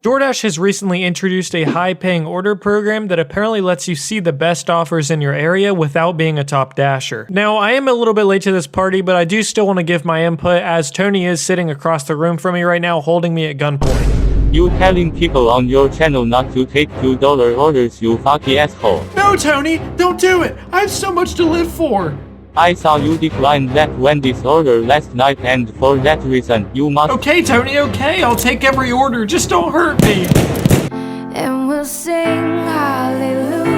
DoorDash has recently introduced a high-paying order program that apparently lets you see the best offers in your area without being a top dasher. Now, I am a little bit late to this party, but I do still want to give my input as Tony is sitting across the room from me right now holding me at gunpoint. You telling people on your channel not to take $2 orders, you fucking asshole. No, Tony, don't do it. I have so much to live for. I saw you decline that Wendy's order last night, and for that reason, you must— Okay, Tony, okay. I'll take every order. Just don't hurt me. And we'll sing hallelujah.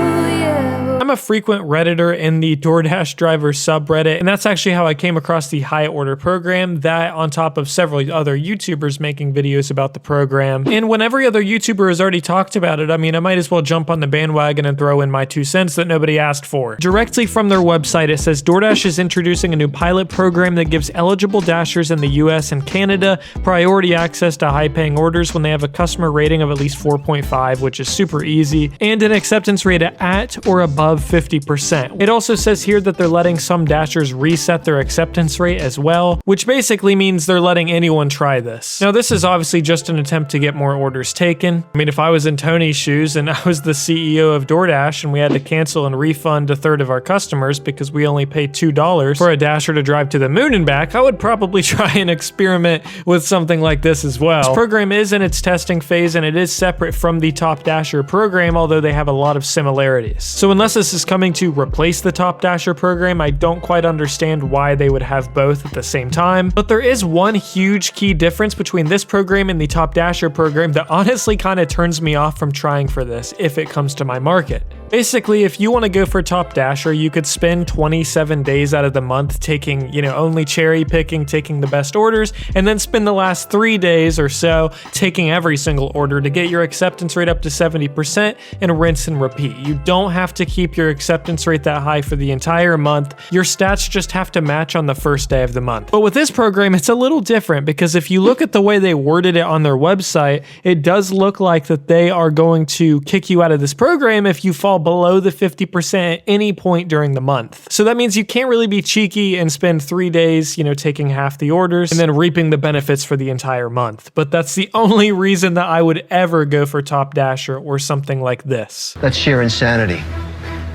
I'm a frequent Redditor in the DoorDash Drivers subreddit, and that's actually how I came across the high order program, that on top of several other YouTubers making videos about the program. And when every other YouTuber has already talked about it, I mean, I might as well jump on the bandwagon and throw in my 2 cents that nobody asked for. Directly from their website, it says DoorDash is introducing a new pilot program that gives eligible dashers in the US and Canada priority access to high-paying orders when they have a customer rating of at least 4.5, which is super easy, and an acceptance rate at or above 50%. It also says here that they're letting some dashers reset their acceptance rate as well, which basically means they're letting anyone try this. Now, this is obviously just an attempt to get more orders taken. I mean, if I was in Tony's shoes and I was the CEO of DoorDash and we had to cancel and refund a third of our customers because we only pay $2 for a dasher to drive to the moon and back, I would probably try and experiment with something like this as well. This program is in its testing phase and it is separate from the Top Dasher program, although they have a lot of similarities. So unless this is coming to replace the Top Dasher program, I don't quite understand why they would have both at the same time. But there is one huge key difference between this program and the Top Dasher program that honestly kind of turns me off from trying for this if it comes to my market. Basically, if you want to go for Top Dasher, you could spend 27 days out of the month taking, only cherry picking, taking the best orders, and then spend the last 3 days or so taking every single order to get your acceptance rate up to 70% and rinse and repeat. You don't have to keep your acceptance rate that high for the entire month. Your stats just have to match on the first day of the month. But with this program, it's a little different because if you look at the way they worded it on their website, it does look like that they are going to kick you out of this program if you fall below the 50% at any point during the month. So that means you can't really be cheeky and spend 3 days, taking half the orders and then reaping the benefits for the entire month. But that's the only reason that I would ever go for Top Dasher or something like this. That's sheer insanity.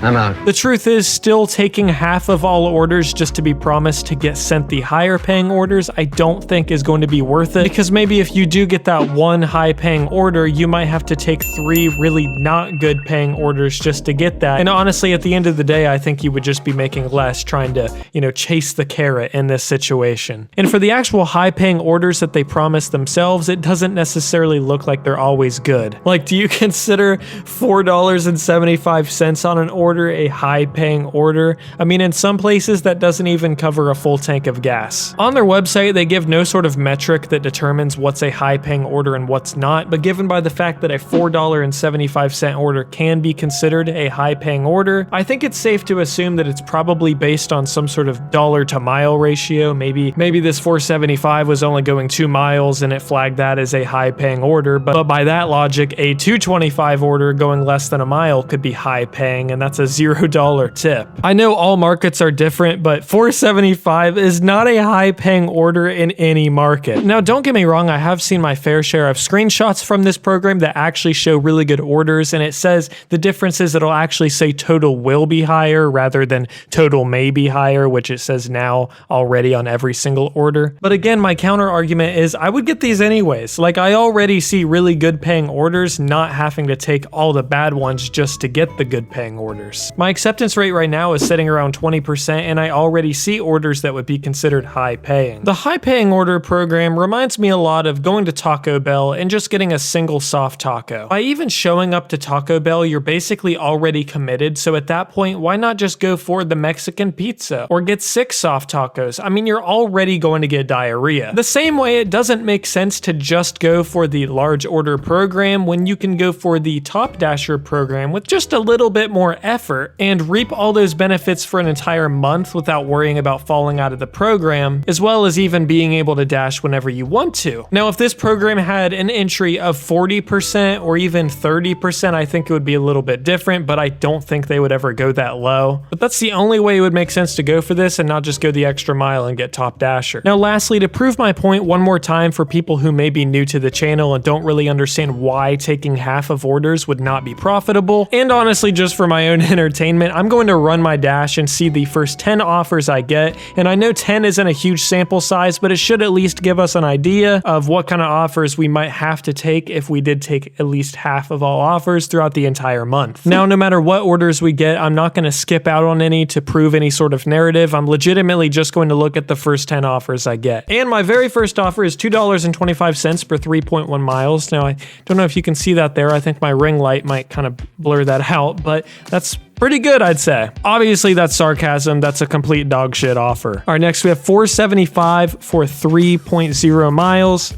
I'm out. The truth is, still taking half of all orders just to be promised to get sent the higher paying orders, I don't think is going to be worth it, because maybe if you do get that one high paying order, you might have to take 3 really not good paying orders just to get that. And honestly, at the end of the day, I think you would just be making less trying to, chase the carrot in this situation. And for the actual high paying orders that they promise themselves, it doesn't necessarily look like they're always good. Like, do you consider $4.75 on an order a high-paying order? I mean, in some places that doesn't even cover a full tank of gas. On their website, they give no sort of metric that determines what's a high-paying order and what's not, but given by the fact that a $4.75 order can be considered a high-paying order, I think it's safe to assume that it's probably based on some sort of dollar-to-mile ratio. Maybe this $4.75 was only going 2 miles and it flagged that as a high-paying order, but by that logic, a $2.25 order going less than a mile could be high-paying, and that's a $0 tip. I know all markets are different, but $4.75 is not a high-paying order in any market. Now, don't get me wrong, I have seen my fair share of screenshots from this program that actually show really good orders, and it says the difference is it'll actually say total will be higher rather than total may be higher, which it says now already on every single order. But again, my counter argument is I would get these anyways. Like, I already see really good paying orders not having to take all the bad ones just to get the good paying orders. My acceptance rate right now is sitting around 20%, and I already see orders that would be considered high paying. The high paying order program reminds me a lot of going to Taco Bell and just getting a single soft taco. By even showing up to Taco Bell, you're basically already committed, so at that point, why not just go for the Mexican pizza or get 6 soft tacos? I mean, you're already going to get diarrhea. The same way it doesn't make sense to just go for the large order program when you can go for the Top Dasher program with just a little bit more effort effort and reap all those benefits for an entire month without worrying about falling out of the program, as well as even being able to dash whenever you want to. Now, if this program had an entry of 40% or even 30%, I think it would be a little bit different, but I don't think they would ever go that low. But that's the only way it would make sense to go for this and not just go the extra mile and get top dasher. Now, lastly, to prove my point one more time for people who may be new to the channel and don't really understand why taking half of orders would not be profitable, and honestly just for my own entertainment, I'm going to run my dash and see the first 10 offers I get. And I know 10 isn't a huge sample size, but it should at least give us an idea of what kind of offers we might have to take if we did take at least half of all offers throughout the entire month. Now, no matter what orders we get, I'm not going to skip out on any to prove any sort of narrative. I'm legitimately just going to look at the first 10 offers I get. And my very first offer is $2.25 per 3.1 miles. Now, I don't know if you can see that there. I think my ring light might kind of blur that out, but that's pretty good, I'd say. Obviously, that's sarcasm. That's a complete dog shit offer. All right, next we have $4.75 for 3.0 miles.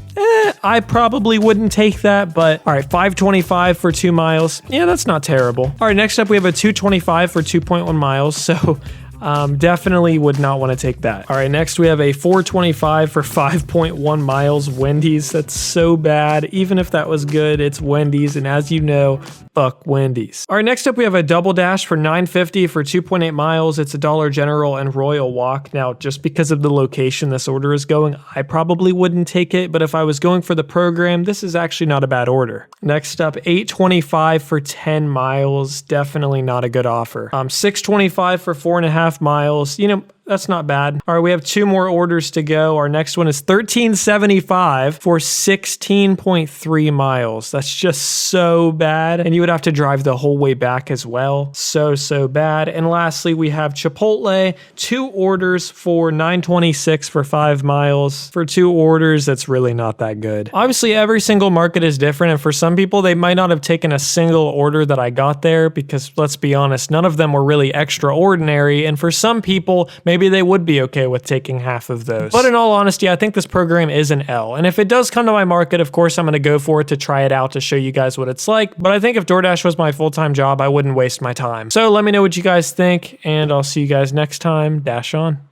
I probably wouldn't take that, but all right, $5.25 for 2 miles. Yeah, that's not terrible. All right, next up we have a $2.25 for 2.1 miles. So definitely would not want to take that. All right, next we have a $4.25 for 5.1 miles. Wendy's. That's so bad. Even if that was good, it's Wendy's, and as you know, fuck Wendy's. All right, next up we have a double dash for $9.50 for 2.8 miles. It's a Dollar General and Royal Walk. Now, just because of the location this order is going, I probably wouldn't take it, but if I was going for the program, this is actually not a bad order. Next up, $8.25 for 10 miles. Definitely not a good offer. $6.25 for 4.5 miles. You know, that's not bad. All right, we have 2 more orders to go. Our next one is $13.75 for 16.3 miles. That's just so bad. And you would have to drive the whole way back as well. So bad. And lastly, we have Chipotle. 2 orders for $9.26 for 5 miles. For 2 orders, that's really not that good. Obviously, every single market is different. And for some people, they might not have taken a single order that I got there because, let's be honest, none of them were really extraordinary. And for some people, maybe they would be okay with taking half of those. But in all honesty, I think this program is an L. And if it does come to my market, of course, I'm going to go for it to try it out to show you guys what it's like. But I think if DoorDash was my full-time job, I wouldn't waste my time. So let me know what you guys think, and I'll see you guys next time. Dash on.